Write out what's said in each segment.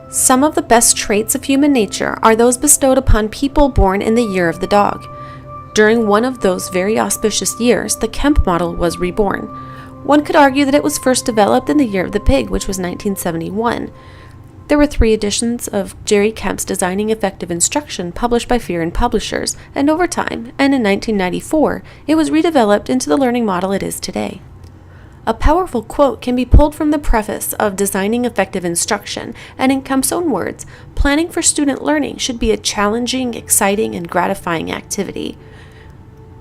Some of the best traits of human nature are those bestowed upon people born in the year of the dog. During one of those very auspicious years, the Kemp model was reborn. One could argue that it was first developed in the year of the pig, which was 1971. There were 3 editions of Jerry Kemp's Designing Effective Instruction published by Fear & Publishers, and over time, and in 1994, it was redeveloped into the learning model it is today. A powerful quote can be pulled from the preface of Designing Effective Instruction, and in Kemp's own words, planning for student learning should be a challenging, exciting, and gratifying activity.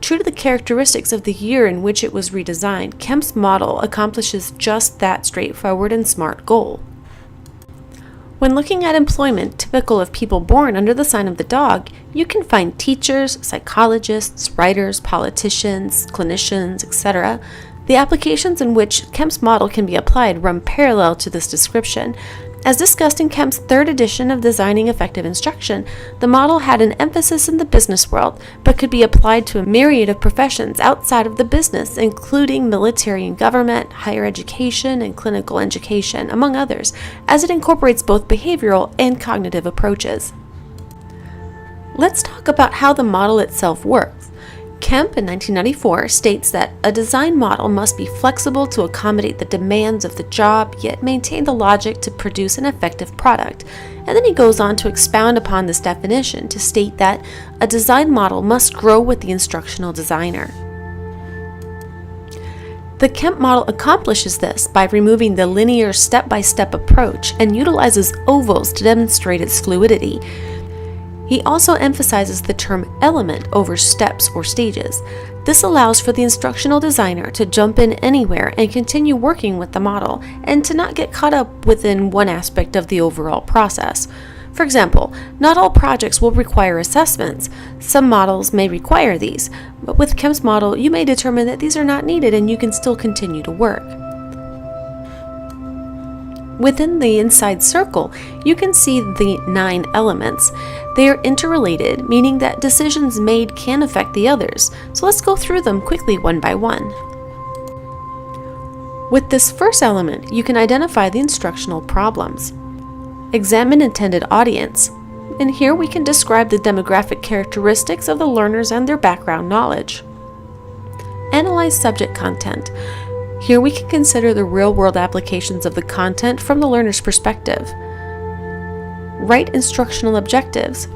True to the characteristics of the year in which it was redesigned, Kemp's model accomplishes just that straightforward and smart goal. When looking at employment typical of people born under the sign of the dog, you can find teachers, psychologists, writers, politicians, clinicians, etc. The applications in which Kemp's model can be applied run parallel to this description. As discussed in Kemp's 3rd edition of Designing Effective Instruction, the model had an emphasis in the business world, but could be applied to a myriad of professions outside of the business, including military and government, higher education, and clinical education, among others, as it incorporates both behavioral and cognitive approaches. Let's talk about how the model itself works. Kemp in 1994 states that a design model must be flexible to accommodate the demands of the job, yet maintain the logic to produce an effective product. And then he goes on to expound upon this definition to state that a design model must grow with the instructional designer. The Kemp model accomplishes this by removing the linear step-by-step approach and utilizes ovals to demonstrate its fluidity. He also emphasizes the term element over steps or stages. This allows for the instructional designer to jump in anywhere and continue working with the model, and to not get caught up within one aspect of the overall process. For example, not all projects will require assessments. Some models may require these, but with Kemp's model, you may determine that these are not needed and you can still continue to work. Within the inside circle, you can see the 9 elements. They are interrelated, meaning that decisions made can affect the others. So let's go through them quickly one by one. With this first element, you can identify the instructional problems. Examine intended audience. And here we can describe the demographic characteristics of the learners and their background knowledge. Analyze subject content. Here we can consider the real-world applications of the content from the learner's perspective. Write instructional objectives.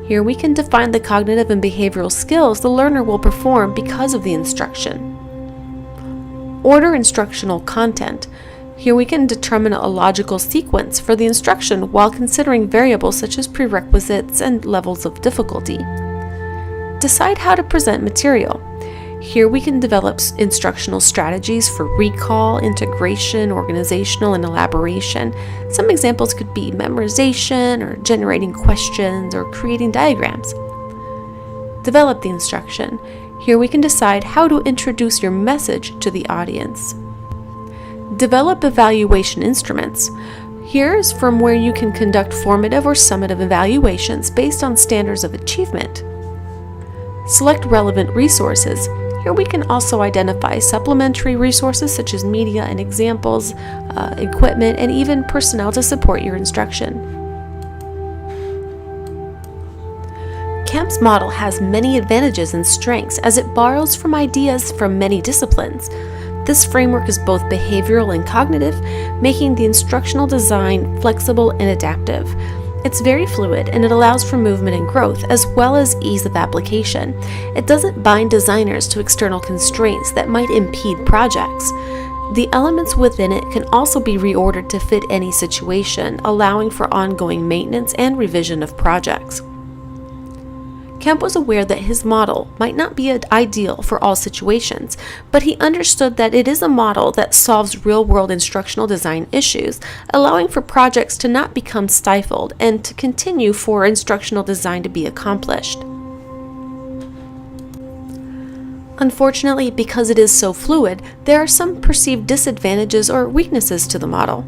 Here we can define the cognitive and behavioral skills the learner will perform because of the instruction. Order instructional content. Here we can determine a logical sequence for the instruction while considering variables such as prerequisites and levels of difficulty. Decide how to present material. Here we can develop instructional strategies for recall, integration, organizational, and elaboration. Some examples could be memorization, or generating questions, or creating diagrams. Develop the instruction. Here we can decide how to introduce your message to the audience. Develop evaluation instruments. Here is from where you can conduct formative or summative evaluations based on standards of achievement. Select relevant resources. Here we can also identify supplementary resources such as media and examples, equipment, and even personnel to support your instruction. Kemp's model has many advantages and strengths as it borrows from ideas from many disciplines. This framework is both behavioral and cognitive, making the instructional design flexible and adaptive. It's very fluid and it allows for movement and growth as well as ease of application. It doesn't bind designers to external constraints that might impede projects. The elements within it can also be reordered to fit any situation, allowing for ongoing maintenance and revision of projects. Kemp was aware that his model might not be ideal for all situations, but he understood that it is a model that solves real-world instructional design issues, allowing for projects to not become stifled and to continue for instructional design to be accomplished. Unfortunately, because it is so fluid, there are some perceived disadvantages or weaknesses to the model.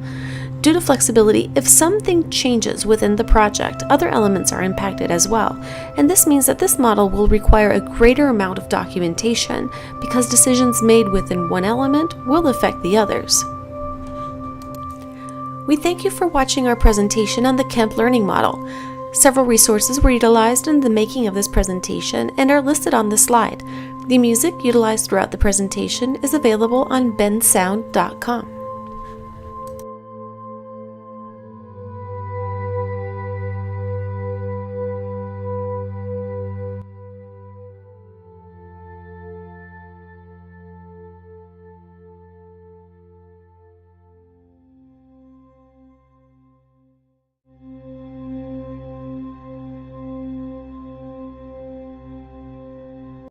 Due to flexibility, if something changes within the project, other elements are impacted as well, and this means that this model will require a greater amount of documentation because decisions made within one element will affect the others. We thank you for watching our presentation on the Kemp learning model. Several resources were utilized in the making of this presentation and are listed on this slide. The music utilized throughout the presentation is available on bensound.com.